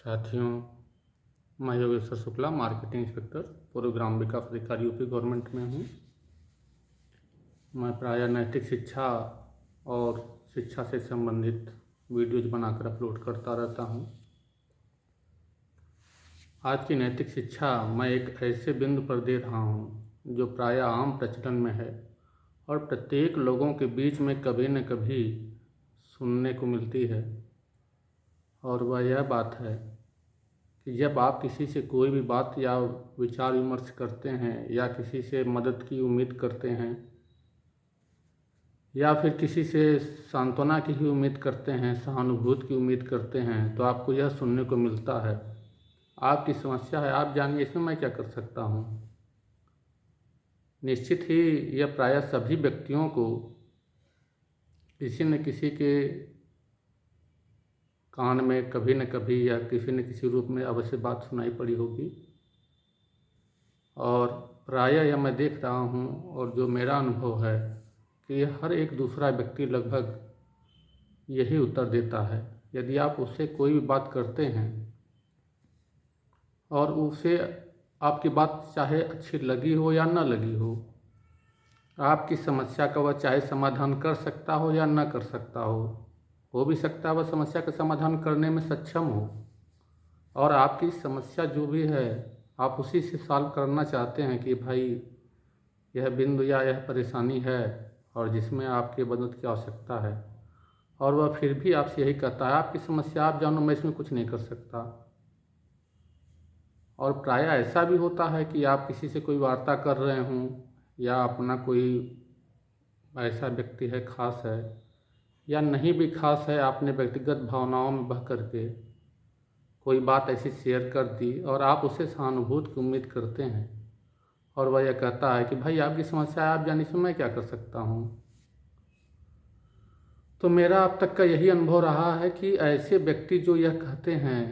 साथियों, मैं Yogeshwar Shukla, marketing inspector, पूर्व ग्राम विकास अधिकारी, यूपी गवर्नमेंट में हूँ। मैं प्रायः नैतिक शिक्षा और शिक्षा से संबंधित वीडियोज बनाकर अपलोड करता रहता हूँ। आज की नैतिक शिक्षा मैं एक ऐसे बिंदु पर दे रहा हूँ जो प्रायः आम प्रचलन में है और प्रत्येक लोगों के बीच में कभी न कभी सुनने को मिलती है, और वह यह बात है कि जब आप किसी से कोई भी बात या विचार विमर्श करते हैं या किसी से मदद की उम्मीद करते हैं या फिर किसी से सांत्वना की ही उम्मीद करते हैं, सहानुभूति की उम्मीद करते हैं, तो आपको यह सुनने को मिलता है, आपकी समस्या है, आप जानिए इसमें मैं क्या कर सकता हूँ। निश्चित ही यह प्रायः सभी व्यक्तियों को किसी न किसी के कान में कभी न कभी या किसी न किसी रूप में अवश्य बात सुनाई पड़ी होगी। और प्रायः यह मैं देख रहा हूँ और जो मेरा अनुभव है कि हर एक दूसरा व्यक्ति लगभग यही उत्तर देता है। यदि आप उससे कोई भी बात करते हैं और उसे आपकी बात चाहे अच्छी लगी हो या न लगी हो, आपकी समस्या का वह चाहे समाधान कर सकता हो या न कर सकता हो भी सकता है वह समस्या का समाधान करने में सक्षम हो, और आपकी समस्या जो भी है आप उसी से सॉल्व करना चाहते हैं कि भाई यह बिंदु या यह परेशानी है और जिसमें आपकी मदद की आवश्यकता है, और वह फिर भी आपसे यही कहता है आपकी समस्या आप जानो, मैं इसमें कुछ नहीं कर सकता। और प्रायः ऐसा भी होता है कि आप किसी से कोई वार्ता कर रहे हों या अपना कोई ऐसा व्यक्ति है खास है या नहीं भी खास है, आपने व्यक्तिगत भावनाओं में बह करके कोई बात ऐसी शेयर कर दी और आप उसे सहानुभूति की उम्मीद करते हैं, और वह यह कहता है कि भाई आपकी समस्या है, आप जानिए इसमें मैं क्या कर सकता हूँ। तो मेरा अब तक का यही अनुभव रहा है कि ऐसे व्यक्ति जो यह कहते हैं,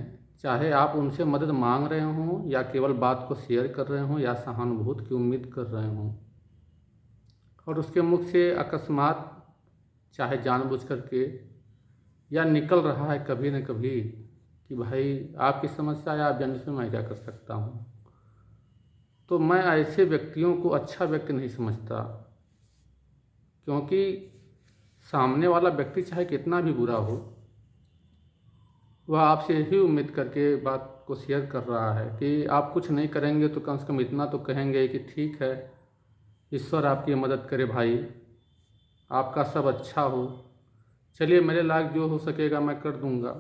चाहे आप उनसे मदद मांग रहे हों या केवल बात को शेयर कर रहे हों या सहानुभूति की उम्मीद कर रहे हों, और उसके मुख से अकस्मात चाहे जानबूझ करके या निकल रहा है कभी न कभी कि भाई आपकी समस्या है, आप जानिए इसमें मैं क्या कर सकता हूँ, तो मैं ऐसे व्यक्तियों को अच्छा व्यक्ति नहीं समझता। क्योंकि सामने वाला व्यक्ति चाहे कितना भी बुरा हो, वह आपसे यही उम्मीद करके बात को शेयर कर रहा है कि आप कुछ नहीं करेंगे तो कम से कम इतना तो कहेंगे कि ठीक है, ईश्वर आपकी मदद करे भाई, आपका सब अच्छा हो, चलिए मेरे लायक जो हो सकेगा मैं कर दूंगा,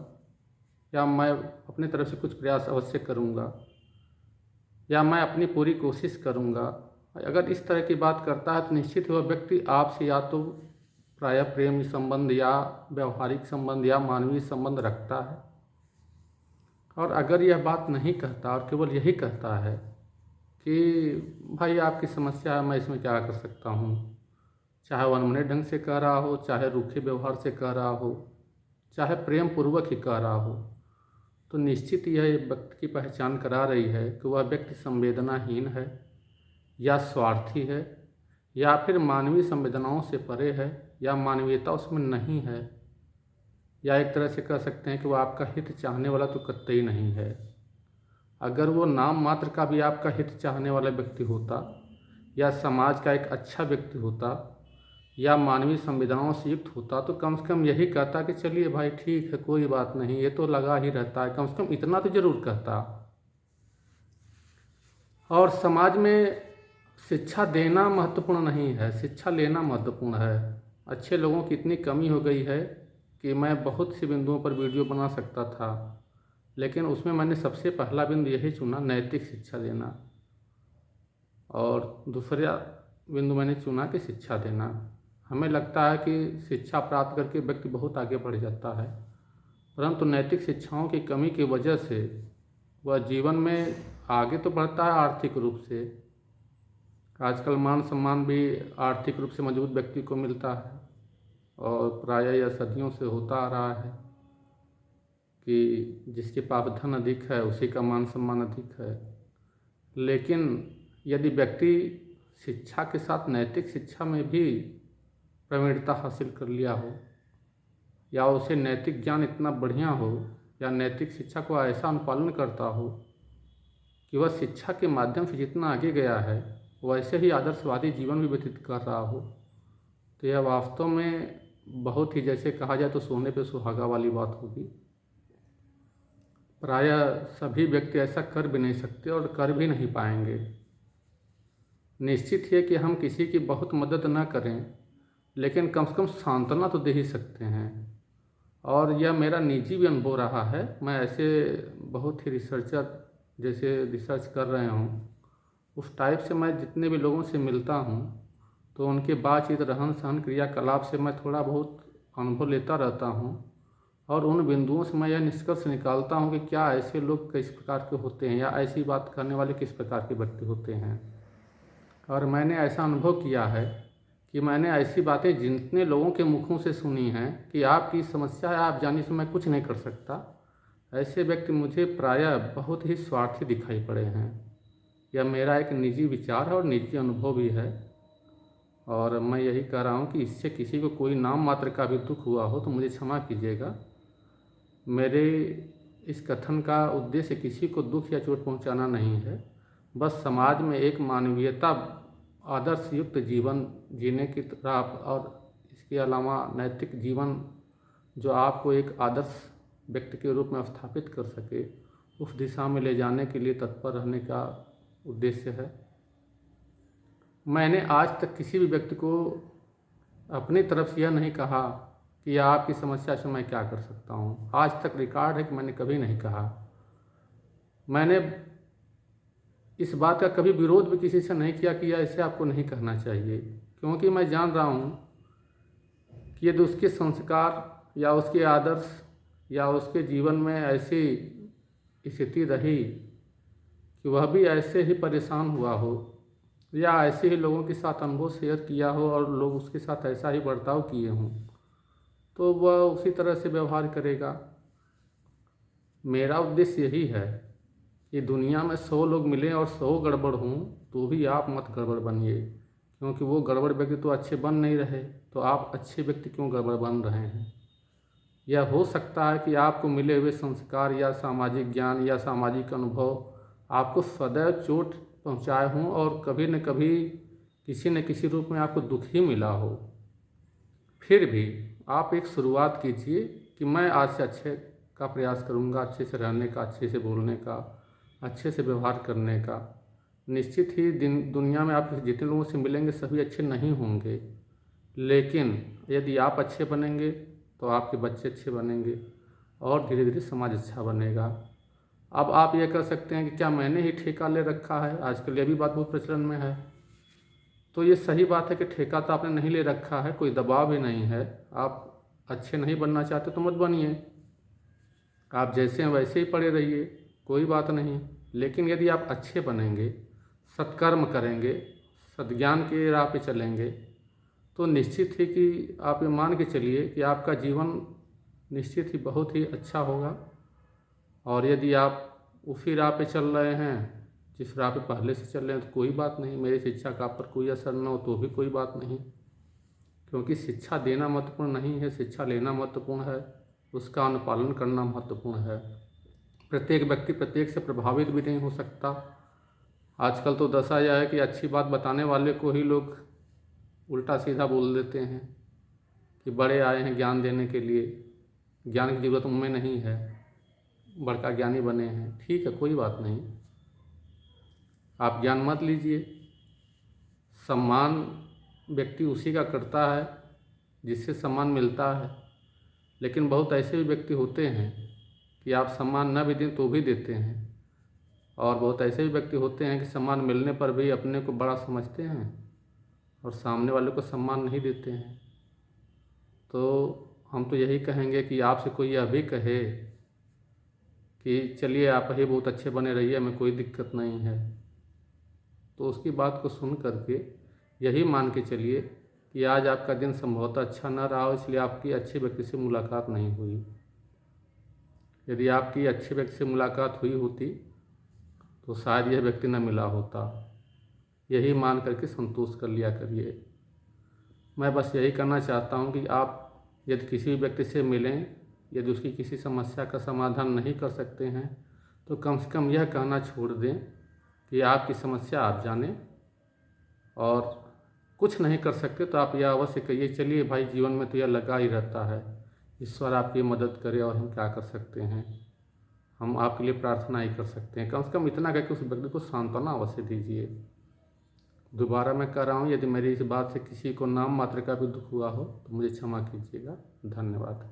या मैं अपनी तरफ से कुछ प्रयास अवश्य करूंगा, या मैं अपनी पूरी कोशिश करूंगा। अगर इस तरह की बात करता है तो निश्चित वह व्यक्ति आपसे या तो प्रायः प्रेम संबंध या व्यवहारिक संबंध या मानवीय संबंध रखता है, और अगर यह बात नहीं कहता और केवल यही कहता है कि भाई आपकी समस्या है, मैं इसमें क्या कर सकता हूँ, चाहे वह अनमने ढंग से कह रहा हो, चाहे रूखे व्यवहार से कह रहा हो, चाहे प्रेम पूर्वक ही कह रहा हो, तो निश्चित यह व्यक्ति की पहचान करा रही है कि वह व्यक्ति संवेदनाहीन है या स्वार्थी है या फिर मानवीय संवेदनाओं से परे है या मानवीयता उसमें नहीं है, या एक तरह से कह सकते हैं कि वह आपका हित चाहने वाला तो कतई नहीं है। अगर वो नाम मात्र का भी आपका हित चाहने वाला व्यक्ति होता या समाज का एक अच्छा व्यक्ति होता या मानवीय संवेदनाओं से युक्त होता तो कम से कम यही कहता कि चलिए भाई ठीक है, कोई बात नहीं, ये तो लगा ही रहता है, कम से कम इतना तो जरूर कहता। और समाज में शिक्षा देना महत्वपूर्ण नहीं है, शिक्षा लेना महत्वपूर्ण है। अच्छे लोगों की इतनी कमी हो गई है कि मैं बहुत सी बिंदुओं पर वीडियो बना सकता था, लेकिन उसमें मैंने सबसे पहला बिंदु यही चुना, नैतिक शिक्षा देना, और दूसरा बिंदु मैंने चुना कि शिक्षा देना। हमें लगता है कि शिक्षा प्राप्त करके व्यक्ति बहुत आगे बढ़ जाता है, परंतु नैतिक शिक्षाओं की कमी की वजह से वह जीवन में आगे तो बढ़ता है आर्थिक रूप से, आजकल मान सम्मान भी आर्थिक रूप से मजबूत व्यक्ति को मिलता है, और प्रायः यह सदियों से होता आ रहा है कि जिसके पास धन अधिक है उसी का मान सम्मान अधिक है। लेकिन यदि व्यक्ति शिक्षा के साथ नैतिक शिक्षा में भी प्रवीणता हासिल कर लिया हो या उसे नैतिक ज्ञान इतना बढ़िया हो या नैतिक शिक्षा को ऐसा अनुपालन करता हो कि वह शिक्षा के माध्यम से जितना आगे गया है वैसे ही आदर्शवादी जीवन भी व्यतीत कर रहा हो, तो यह वास्तव में बहुत ही, जैसे कहा जाए तो सोने पे सुहागा वाली बात होगी। प्रायः सभी व्यक्ति ऐसा कर भी नहीं सकते और कर भी नहीं पाएंगे। निश्चित है कि हम किसी की बहुत मदद न करें, लेकिन कम से कम सांत्वना तो दे ही सकते हैं। और यह मेरा निजी भी अनुभव रहा है। मैं ऐसे बहुत ही रिसर्चर जैसे रिसर्च कर रहे हूँ उस टाइप से मैं जितने भी लोगों से मिलता हूँ तो उनके बातचीत, रहन सहन, क्रियाकलाप से मैं थोड़ा बहुत अनुभव लेता रहता हूँ और उन बिंदुओं से मैं यह निष्कर्ष निकालता हूँ कि क्या ऐसे लोग किस प्रकार के होते हैं या ऐसी बात करने वाले किस प्रकार के व्यक्ति होते हैं। और मैंने ऐसा अनुभव किया है कि मैंने ऐसी बातें जितने लोगों के मुखों से सुनी हैं कि आपकी समस्या है, आप जानिए से मैं कुछ नहीं कर सकता, ऐसे व्यक्ति मुझे प्रायः बहुत ही स्वार्थी दिखाई पड़े हैं। यह मेरा एक निजी विचार है और निजी अनुभव भी है और मैं यही कह रहा हूँ कि इससे किसी को कोई नाम मात्र का भी दुख हुआ हो तो मुझे क्षमा कीजिएगा। मेरे इस कथन का उद्देश्य किसी को दुख या चोट पहुँचाना नहीं है, बस समाज में एक मानवीयता, आदर्श युक्त जीवन जीने की तरफ और इसके अलावा नैतिक जीवन जो आपको एक आदर्श व्यक्ति के रूप में स्थापित कर सके, उस दिशा में ले जाने के लिए तत्पर रहने का उद्देश्य है। मैंने आज तक किसी भी व्यक्ति को अपनी तरफ से यह नहीं कहा कि आपकी समस्या से मैं क्या कर सकता हूँ। आज तक रिकॉर्ड है कि मैंने कभी नहीं कहा। मैंने इस बात का कभी विरोध भी किसी से नहीं किया कि ऐसे आपको नहीं कहना चाहिए, क्योंकि मैं जान रहा हूँ कि यदि उसके संस्कार या उसके आदर्श या उसके जीवन में ऐसी स्थिति रही कि वह भी ऐसे ही परेशान हुआ हो या ऐसे ही लोगों के साथ अनुभव शेयर किया हो और लोग उसके साथ ऐसा ही बर्ताव किए हों, तो वह उसी तरह से व्यवहार करेगा। मेरा उद्देश्य यही है कि दुनिया में 100 लोग मिलें और 100 गड़बड़ हों तो भी आप मत गड़बड़ बनिए, क्योंकि वो गड़बड़ व्यक्ति तो अच्छे बन नहीं रहे, तो आप अच्छे व्यक्ति क्यों गड़बड़ बन रहे हैं। यह हो सकता है कि आपको मिले हुए संस्कार या सामाजिक ज्ञान या सामाजिक अनुभव आपको सदैव चोट पहुंचाए हों और कभी न कभी किसी न किसी रूप में आपको दुख ही मिला हो। फिर भी आप एक शुरुआत कीजिए कि मैं आज से अच्छे का प्रयास करूंगा, अच्छे से रहने का, अच्छे से बोलने का, अच्छे से व्यवहार करने का। निश्चित ही दुनिया में आप जितने लोगों से मिलेंगे सभी अच्छे नहीं होंगे, लेकिन यदि आप अच्छे बनेंगे तो आपके बच्चे अच्छे बनेंगे और धीरे धीरे समाज अच्छा बनेगा। अब आप ये कह सकते हैं कि क्या मैंने ही ठेका ले रखा है, आजकल यह भी बात बहुत प्रचलन में है। तो ये सही बात है कि ठेका तो आपने नहीं ले रखा है, कोई दबाव भी नहीं है। आप अच्छे नहीं बनना चाहते तो मत बनिए, आप जैसे हैं वैसे ही पड़े रहिए, कोई बात नहीं। लेकिन यदि आप अच्छे बनेंगे, सत्कर्म करेंगे, सद्ज्ञान के राह पे चलेंगे, तो निश्चित ही कि आप ये मान के चलिए कि आपका जीवन निश्चित ही बहुत ही अच्छा होगा। और यदि आप उसी राह पे चल रहे हैं जिस राह पे पहले से चल रहे हैं तो कोई बात नहीं, मेरी शिक्षा का आप पर कोई असर न हो तो भी कोई बात नहीं, क्योंकि शिक्षा देना महत्वपूर्ण नहीं है, शिक्षा लेना महत्वपूर्ण है, उसका अनुपालन करना महत्वपूर्ण है। प्रत्येक व्यक्ति प्रत्येक से प्रभावित भी नहीं हो सकता। आजकल तो दशा यह है कि अच्छी बात बताने वाले को ही लोग उल्टा सीधा बोल देते हैं कि बड़े आए हैं ज्ञान देने के लिए, ज्ञान की ज़रूरत उनमें नहीं है, बड़का ज्ञानी बने हैं। ठीक है, कोई बात नहीं, आप ज्ञान मत लीजिए। सम्मान व्यक्ति उसी का करता है जिससे सम्मान मिलता है, लेकिन बहुत ऐसे भी व्यक्ति होते हैं कि आप सम्मान न भी दें तो भी देते हैं, और बहुत ऐसे भी व्यक्ति होते हैं कि सम्मान मिलने पर भी अपने को बड़ा समझते हैं और सामने वाले को सम्मान नहीं देते हैं। तो हम तो यही कहेंगे कि आपसे कोई यह भी कहे कि चलिए आप ही बहुत अच्छे बने रहिए, हमें कोई दिक्कत नहीं है, तो उसकी बात को सुन करके यही मान के चलिए कि आज आपका दिन संभवतः अच्छा ना रहा हो, इसलिए आपकी अच्छे व्यक्ति से मुलाकात नहीं हुई। यदि आपकी अच्छे व्यक्ति से मुलाकात हुई होती तो शायद यह व्यक्ति न मिला होता। यही मान करके संतोष कर लिया करिए। मैं बस यही करना चाहता हूँ कि आप यदि किसी भी व्यक्ति से मिलें यदि उसकी किसी समस्या का समाधान नहीं कर सकते हैं तो कम से कम यह कहना छोड़ दें कि आपकी समस्या आप जानें, और कुछ नहीं कर सकते तो आप यह अवश्य कहिए, चलिए भाई जीवन में तो यह लगा ही रहता है, ईश्वर आपकी मदद करे और हम क्या कर सकते हैं, हम आपके लिए प्रार्थना ही कर सकते हैं। कम से कम इतना करके उस व्यक्ति को सांत्वना अवश्य दीजिए। दोबारा मैं कह रहा हूँ, यदि मेरी इस बात से किसी को नाम मात्र का भी दुख हुआ हो तो मुझे क्षमा कीजिएगा। धन्यवाद।